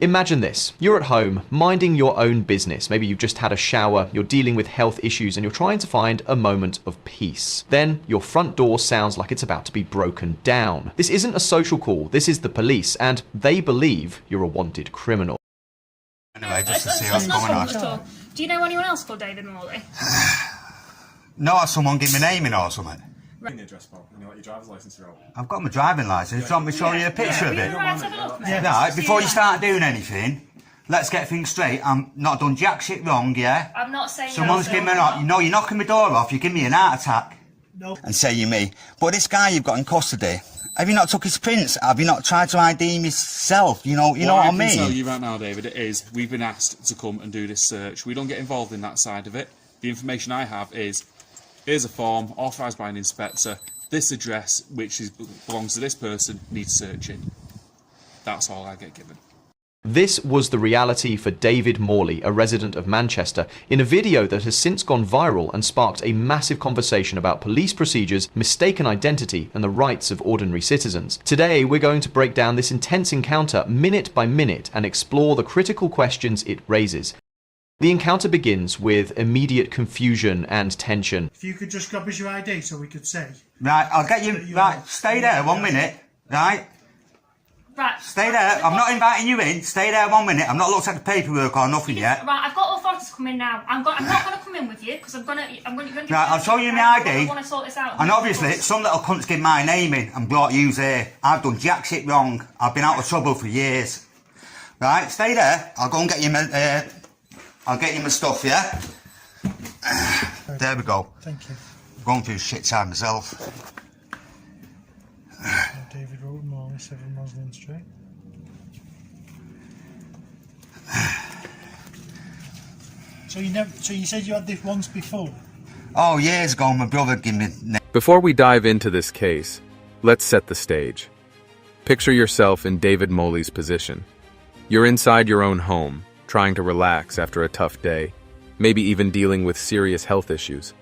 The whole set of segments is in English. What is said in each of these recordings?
Imagine this. You're at home, minding your own business. Maybe you've just had a shower, you're dealing with health issues, and you're trying to find a moment of peace. Then, your front door sounds like it's about to be broken down. This isn't a social call, this is the police, and they believe you're a wanted criminal. Anyway, just to see what's going on. Do you know anyone else called David Morley? No, someone give me a name in or something. In the address, Bob. You know what your driver's license are out. I've got my driving licence. Do you want me to show you a picture of it? Right, have a look, mate. Right, before you start doing anything, let's get things straight. I'm not done jack shit wrong, yeah? I'm not saying Someone's giving me you're knocking my door off, you're giving me an heart attack. No. And say you me. But this guy you've got in custody, have you not took his prints? Have you not tried to ID him yourself? You know what I mean? I can tell you right now, David, it is, we've been asked to come and do this search. We don't get involved in that side of it. The information I have is, here's a form, authorised by an inspector, this address, which belongs to this person, needs searching. That's all I get given. This was the reality for David Morley, a resident of Manchester, in a video that has since gone viral and sparked a massive conversation about police procedures, mistaken identity, and the rights of ordinary citizens. Today, we're going to break down this intense encounter minute by minute and explore the critical questions it raises. The encounter begins with immediate confusion and tension. If you could just grab us your ID so we could say. Right, I'll get you. Right, stay there 1 minute. Right? Right. Stay there. I'm not inviting you in. Stay there 1 minute. I've not looked at the paperwork or nothing yet. Right, I've got authorities to come in now. I'm not going to come in with you because I'm going to. Right, I'll show you my ID. I want to sort this out. And obviously, some little cunt's give my name in and brought yous here. I've done jack shit wrong. I've been out of trouble for years. Right, stay there. I'll go and get you my. I'll get you my stuff, yeah? There we go. Thank you. I'm going through shit time myself. David Road, Morley, 7 Moslin Street. So you said you had this once before? Oh, years ago, my brother gave me... Before we dive into this case, let's set the stage. Picture yourself in David Morley's position. You're inside your own home, trying to relax after a tough day, maybe even dealing with serious health issues.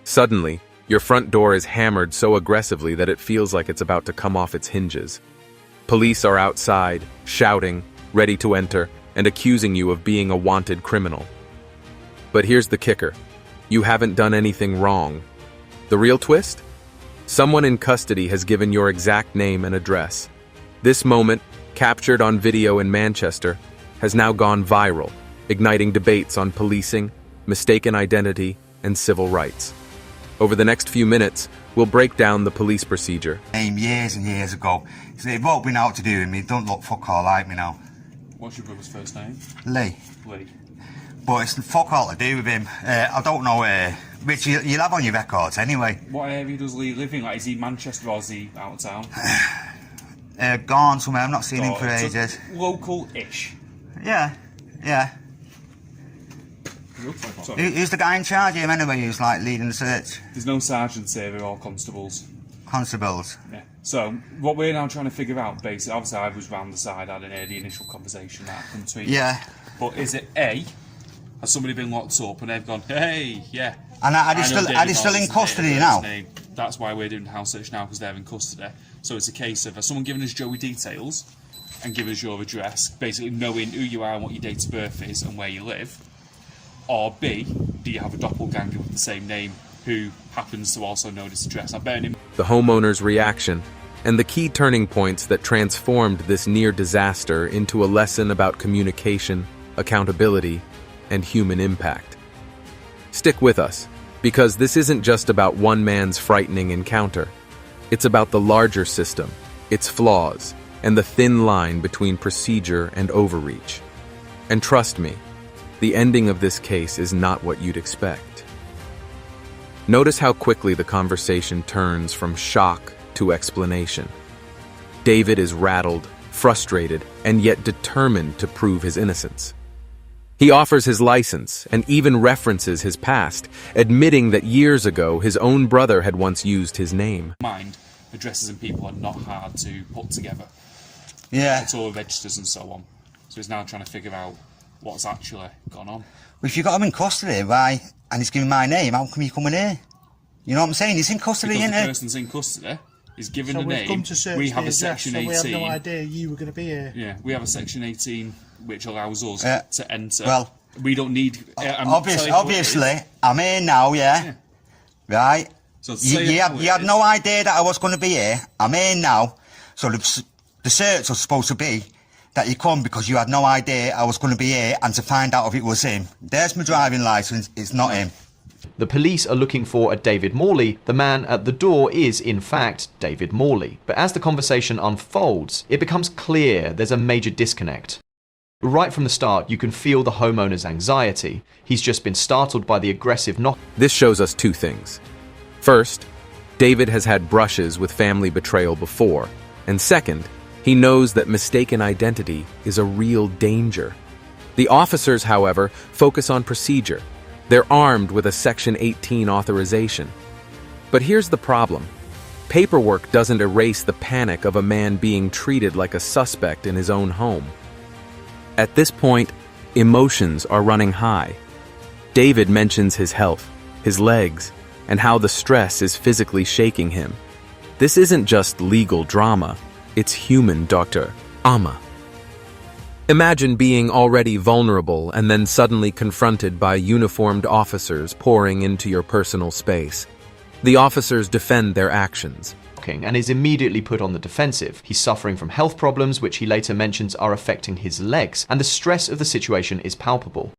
Suddenly, your front door is hammered so aggressively that it feels like it's about to come off its hinges. Police are outside, shouting, ready to enter, and accusing you of being a wanted criminal. But here's the kicker. You haven't done anything wrong. The real twist? Someone in custody has given your exact name and address. This moment, captured on video in Manchester, has now gone viral, igniting debates on policing, mistaken identity, and civil rights. Over the next few minutes, we'll break down the police procedure. Name years and years ago. So they've all been out to do with me. Don't look fuck all like me now. What's your brother's first name? Lee. Lee. But it's fuck all to do with him. I don't know, which you'll have on your records anyway. What area does Lee live in? Like, is he Manchester or is he out of town? Gone somewhere. I've not seen him for ages. Local-ish. Yeah. Who's the guy in charge of him anyway, who's like leading the search? There's no sergeants here, they're all constables. Constables? Yeah. So, what we're now trying to figure out, basically, obviously I was round the side, I didn't hear the initial conversation that happened between Yeah. But is it A, has somebody been locked up and they've gone, hey, yeah. And are they still in custody now? That's why we're doing house search now, because they're in custody. So it's a case of, has someone given us Joey details and given us your address, basically knowing who you are and what your date of birth is and where you live? Or B, do you have a doppelganger with the same name who happens to also know this address? I bet him. The homeowner's reaction, and the key turning points that transformed this near disaster into a lesson about communication, accountability, and human impact. Stick with us, because this isn't just about one man's frightening encounter. It's about the larger system, its flaws, and the thin line between procedure and overreach. And trust me, the ending of this case is not what you'd expect. Notice how quickly the conversation turns from shock to explanation. David is rattled, frustrated, and yet determined to prove his innocence. He offers his license and even references his past, admitting that years ago his own brother had once used his name. Mind, addresses and people are not hard to put together. Yeah. It's all registers and so on. So he's now trying to figure out what's actually gone on. Well, if you've got him in custody, why, and he's giving my name, how come you coming here? You know what I'm saying? He's in custody, because isn't the person's in custody, he's given So a we've name, come to search we have the a address, section so 18. we have no idea you were going to be here. Yeah, we have a section 18 which allows us to enter. Well, we don't need. Obviously, I'm here now, yeah? Right? So You had no idea that I was going to be here. I'm here now. So the search was supposed to be that you come because you had no idea I was going to be here and to find out if it was him. There's my driving licence. It's not him. The police are looking for a David Morley. The man at the door is, in fact, David Morley. But as the conversation unfolds, it becomes clear there's a major disconnect. Right from the start, you can feel the homeowner's anxiety. He's just been startled by the aggressive knock. This shows us two things. First, David has had brushes with family betrayal before. And second, he knows that mistaken identity is a real danger. The officers, however, focus on procedure. They're armed with a Section 18 authorization. But here's the problem. Paperwork doesn't erase the panic of a man being treated like a suspect in his own home. At this point, emotions are running high. David mentions his health, his legs, and how the stress is physically shaking him. This isn't just legal drama, it's human, Dr. Amma. Imagine being already vulnerable and then suddenly confronted by uniformed officers pouring into your personal space. The officers defend their actions. And is immediately put on the defensive. He's suffering from health problems, which he later mentions are affecting his legs, and the stress of the situation is palpable.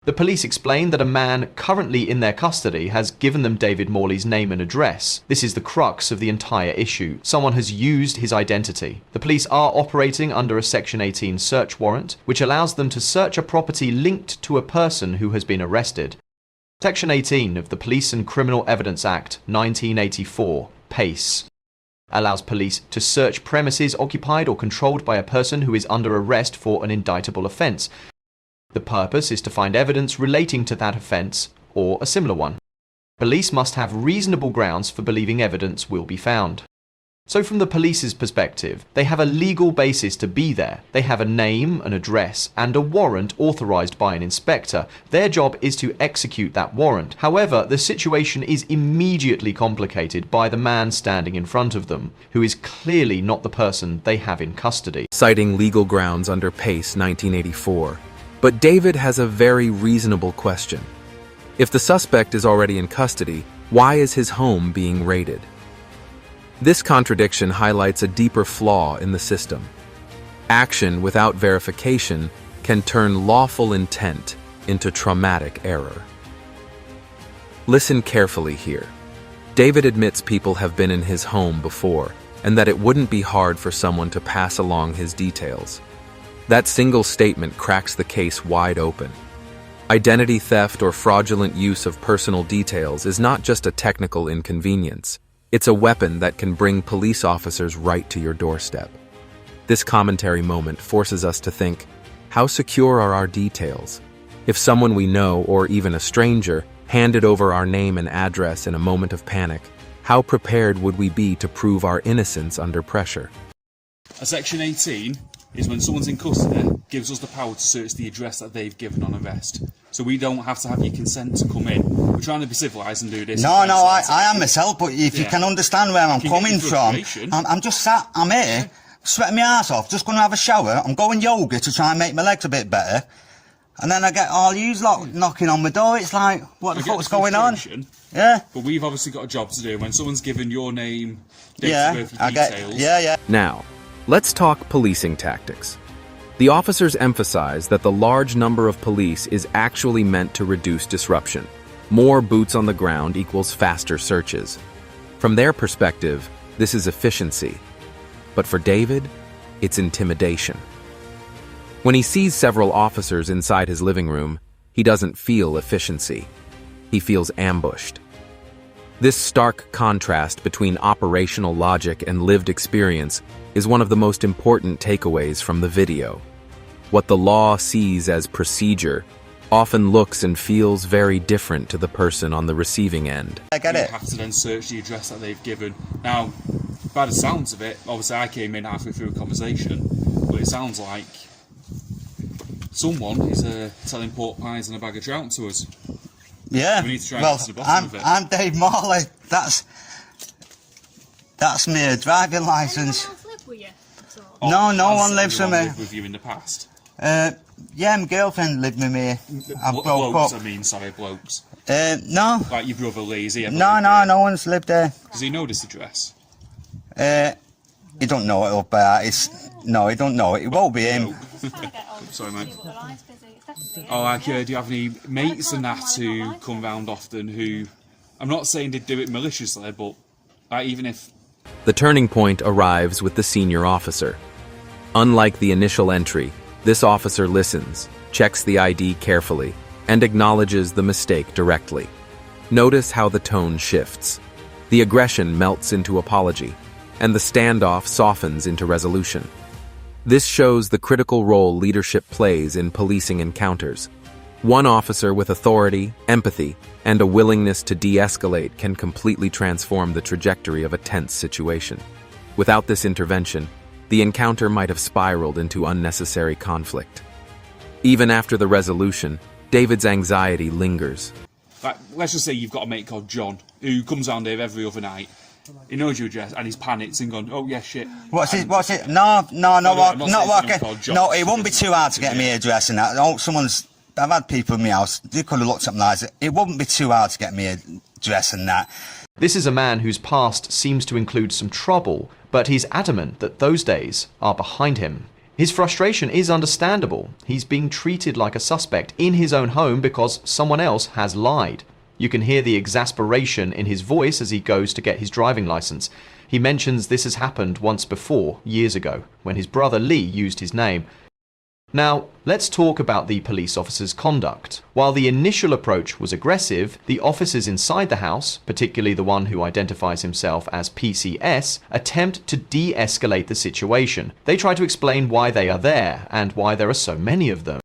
The police explain that a man currently in their custody has given them David Morley's name and address. This is the crux of the entire issue. Someone has used his identity. The police are operating under a Section 18 search warrant, which allows them to search a property linked to a person who has been arrested. Section 18 of the Police and Criminal Evidence Act 1984, PACE, allows police to search premises occupied or controlled by a person who is under arrest for an indictable offence. The purpose is to find evidence relating to that offence or a similar one. Police must have reasonable grounds for believing evidence will be found. So from the police's perspective, they have a legal basis to be there. They have a name, an address, and a warrant authorised by an inspector. Their job is to execute that warrant. However, the situation is immediately complicated by the man standing in front of them, who is clearly not the person they have in custody. Citing legal grounds under PACE 1984. But David has a very reasonable question. If the suspect is already in custody, why is his home being raided? This contradiction highlights a deeper flaw in the system. Action without verification can turn lawful intent into traumatic error. Listen carefully here. David admits people have been in his home before, and that it wouldn't be hard for someone to pass along his details. That single statement cracks the case wide open. Identity theft or fraudulent use of personal details is not just a technical inconvenience. It's a weapon that can bring police officers right to your doorstep. This commentary moment forces us to think, how secure are our details? If someone we know, or even a stranger, handed over our name and address in a moment of panic, how prepared would we be to prove our innocence under pressure? A Section 18 is when someone's in custody, gives us the power to search the address that they've given on arrest. So we don't have to have your consent to come in. We're trying to be civilised and do this. No, I am myself, but if you can understand where I'm coming from, I'm just sat, I'm here, sweating my arse off, just going to have a shower, I'm going yoga to try and make my legs a bit better, and then I get all yous knocking on my door. It's like, what the fuck's going on? Yeah. But we've obviously got a job to do. When someone's given your name, date of birth, your details. Yeah. Now, let's talk policing tactics. The officers emphasize that the large number of police is actually meant to reduce disruption. More boots on the ground equals faster searches. From their perspective, this is efficiency. But for David, it's intimidation. When he sees several officers inside his living room, he doesn't feel efficiency. He feels ambushed. This stark contrast between operational logic and lived experience is one of the most important takeaways from the video. What the law sees as procedure often looks and feels very different to the person on the receiving end. I get it. You have to then search the address that they've given. Now, by the sounds of it, obviously I came in halfway through a conversation, but it sounds like someone is selling pork pies and a bag of trout to us. Yeah. We need to try and get to the bottom of it. I'm Dave Morley. That's my driving licence. Anyone else live with you at all? No one lives with me. Lived with you in the past? Yeah, my girlfriend lived with me. I broke Blokes, up. I mean, sorry, blokes. No. Like your brother Lee, is he ever No, lived no, there? no one's lived there. Does he know this address? You don't know it up there. No, he don't know it. It won't be him. Sorry, mate. Oh, like, do you have any mates and that who come round often who... I'm not saying they do it maliciously, but even if... The turning point arrives with the senior officer. Unlike the initial entry, this officer listens, checks the ID carefully, and acknowledges the mistake directly. Notice how the tone shifts. The aggression melts into apology, and the standoff softens into resolution. This shows the critical role leadership plays in policing encounters. One officer with authority, empathy, and a willingness to de-escalate can completely transform the trajectory of a tense situation. Without this intervention, the encounter might have spiraled into unnecessary conflict. Even after the resolution, David's anxiety lingers. Like, let's just say you've got a mate called John who comes round here every other night. He knows your address and he's panicked and gone, oh yeah, shit. What's it? No, it won't be too hard to get me address and that. I've had people in my house, they could have looked up my eyes. It wouldn't be too hard to get me address and that. This is a man whose past seems to include some trouble, but he's adamant that those days are behind him. His frustration is understandable. He's being treated like a suspect in his own home because someone else has lied. You can hear the exasperation in his voice as he goes to get his driving license. He mentions this has happened once before, years ago, when his brother Lee used his name. Now, let's talk about the police officer's conduct. While the initial approach was aggressive, the officers inside the house, particularly the one who identifies himself as PCS, attempt to de-escalate the situation. They try to explain why they are there and why there are so many of them.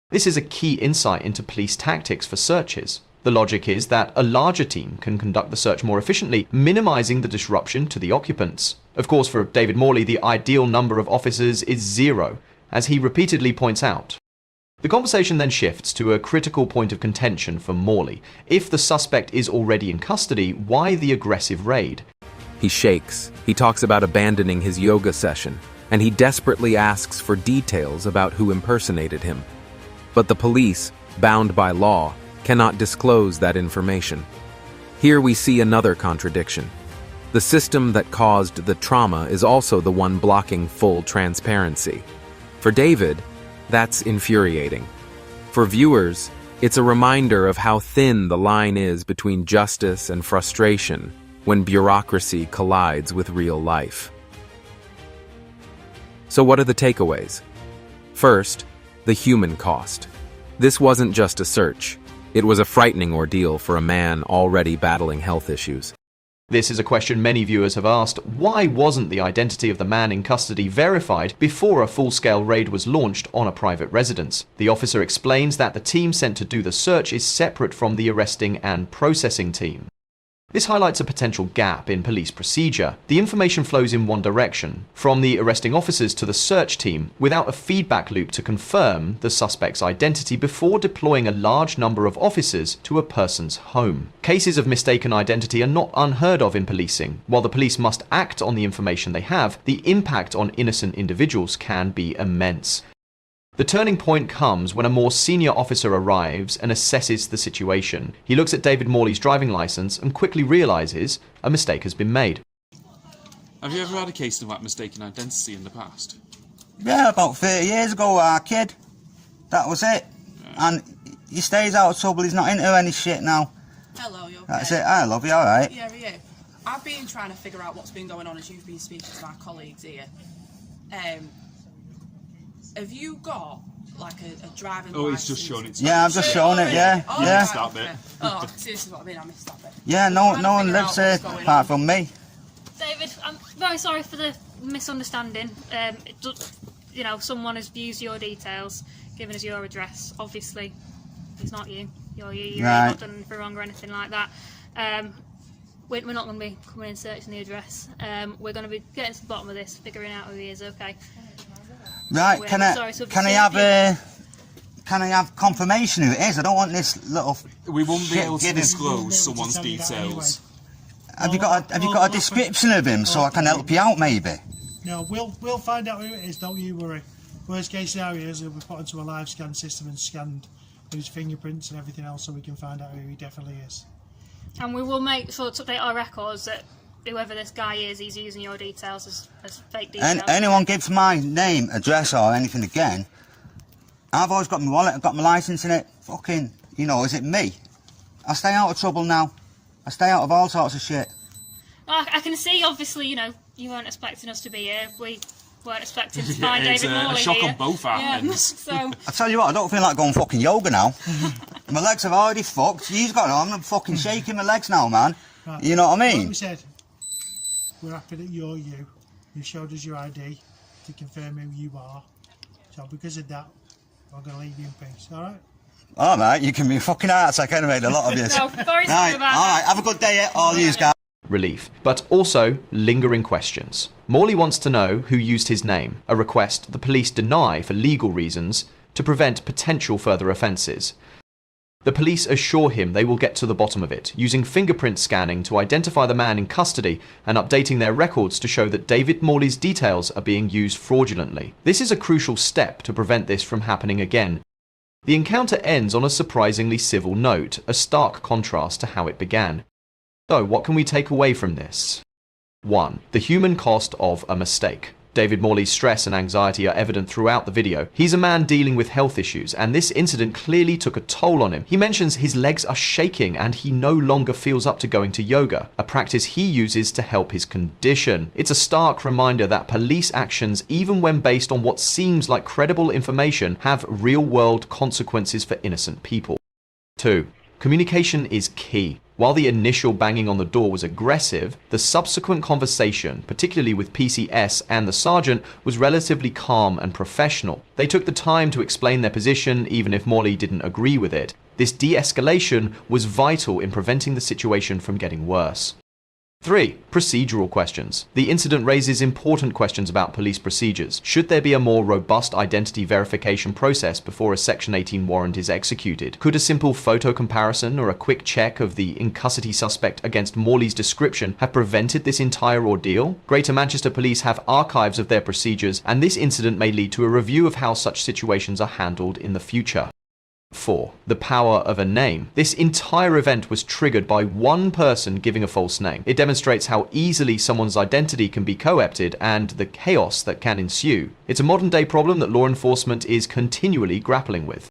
This is a key insight into police tactics for searches. The logic is that a larger team can conduct the search more efficiently, minimizing the disruption to the occupants. Of course, for David Morley, the ideal number of officers is 0, as he repeatedly points out. The conversation then shifts to a critical point of contention for Morley. If the suspect is already in custody, why the aggressive raid? He shakes, he talks about abandoning his yoga session, and he desperately asks for details about who impersonated him. But the police, bound by law, cannot disclose that information. Here we see another contradiction. The system that caused the trauma is also the one blocking full transparency. For David, that's infuriating. For viewers, it's a reminder of how thin the line is between justice and frustration when bureaucracy collides with real life. So what are the takeaways? First, the human cost. This wasn't just a search. It was a frightening ordeal for a man already battling health issues. This is a question many viewers have asked. Why wasn't the identity of the man in custody verified before a full-scale raid was launched on a private residence? The officer explains that the team sent to do the search is separate from the arresting and processing team. This highlights a potential gap in police procedure. The information flows in one direction, from the arresting officers to the search team, without a feedback loop to confirm the suspect's identity before deploying a large number of officers to a person's home. Cases of mistaken identity are not unheard of in policing. While the police must act on the information they have, the impact on innocent individuals can be immense. The turning point comes when a more senior officer arrives and assesses the situation. He looks at David Morley's driving license and quickly realizes a mistake has been made. Have you ever had a case of like mistaken identity in the past? Yeah, about 30 years ago, our kid. That was it. Yeah. And he stays out of trouble, he's not into any shit now. Hello, you okay? That's it, I love you, alright. Yeah, yeah. I've been trying to figure out what's been going on as you've been speaking to my colleagues here. Have you got like a driving license? Oh, he's just shown it to Yeah, I've just shown it, yeah. Oh, yeah. That bit. Oh, see, this is what I mean, I missed that bit. Yeah, no one lives here apart from me. David, I'm very sorry for the misunderstanding. You know, someone has used your details, given us your address. Obviously, it's not you. You're Right. not done anything wrong or anything like that. We're not going to be coming in searching the address. We're going to be getting to the bottom of this, figuring out who he is. Okay. Right, We're can sorry, I have confirmation who it is? I don't want this little. We won't be shit able to given. disclose someone's details. Have you got a description of him so I can help you out, maybe? No, we'll find out who it is. Don't you worry. Worst case scenario is he'll be put into a live scan system and scanned with his fingerprints and everything else, so we can find out who he definitely is. And we will make sure to update our records that whoever this guy is, he's using your details as fake details. And anyone gives my name, address or anything again, I've always got my wallet, I've got my licence in it. Fucking, you know, is it me? I stay out of trouble now. I stay out of all sorts of shit. I can see, obviously, you know, you weren't expecting us to be here. We weren't expecting to find David Morley a shock here. on both our ends. So I tell you what, I don't feel like going fucking yoga now. My legs have already fucked. He's got on, I'm fucking shaking my legs now, man. Right. You know what I mean? Like we said, we're happy that you're you. You showed us your ID to confirm who you are. So because of that, we're going to leave you in peace, alright? Alright, you can be a fucking heart attack anyway, a lot of you. So, very sorry about Alright, that. have a good day, all you guys. Relief, but also lingering questions. Morley wants to know who used his name, a request the police deny for legal reasons to prevent potential further offences. The police assure him they will get to the bottom of it, using fingerprint scanning to identify the man in custody and updating their records to show that David Morley's details are being used fraudulently. This is a crucial step to prevent this from happening again. The encounter ends on a surprisingly civil note, a stark contrast to how it began. So, what can we take away from this? 1. The human cost of a mistake. David Morley's stress and anxiety are evident throughout the video. He's a man dealing with health issues, and this incident clearly took a toll on him. He mentions his legs are shaking and he no longer feels up to going to yoga, a practice he uses to help his condition. It's a stark reminder that police actions, even when based on what seems like credible information, have real-world consequences for innocent people. 2. Communication is key. While the initial banging on the door was aggressive, the subsequent conversation, particularly with PCS and the sergeant, was relatively calm and professional. They took the time to explain their position, even if Morley didn't agree with it. This de-escalation was vital in preventing the situation from getting worse. 3. Procedural questions. The incident raises important questions about police procedures. Should there be a more robust identity verification process before a Section 18 warrant is executed? Could a simple photo comparison or a quick check of the in custody suspect against Morley's description have prevented this entire ordeal? Greater Manchester Police have archives of their procedures, and this incident may lead to a review of how such situations are handled in the future. 4. The power of a name. This entire event was triggered by one person giving a false name. It demonstrates how easily someone's identity can be co-opted and the chaos that can ensue. It's a modern day problem that law enforcement is continually grappling with.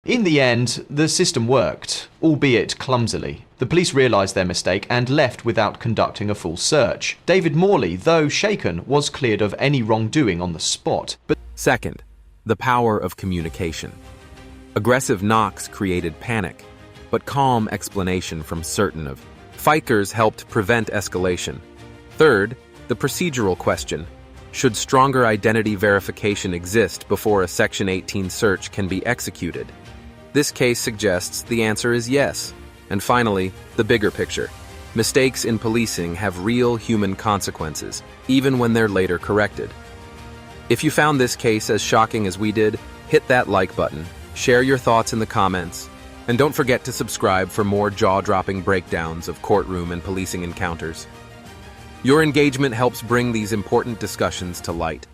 In the end, the system worked, albeit clumsily. The police realised their mistake and left without conducting a full search. David Morley, though shaken, was cleared of any wrongdoing on the spot. But Second, the power of communication. Aggressive knocks created panic, but calm explanation from certain of Fikers helped prevent escalation. Third, the procedural question. Should stronger identity verification exist before a Section 18 search can be executed? This case suggests the answer is yes. And finally, the bigger picture. Mistakes in policing have real human consequences, even when they're later corrected. If you found this case as shocking as we did, hit that like button. Share your thoughts in the comments, and don't forget to subscribe for more jaw-dropping breakdowns of courtroom and policing encounters. Your engagement helps bring these important discussions to light.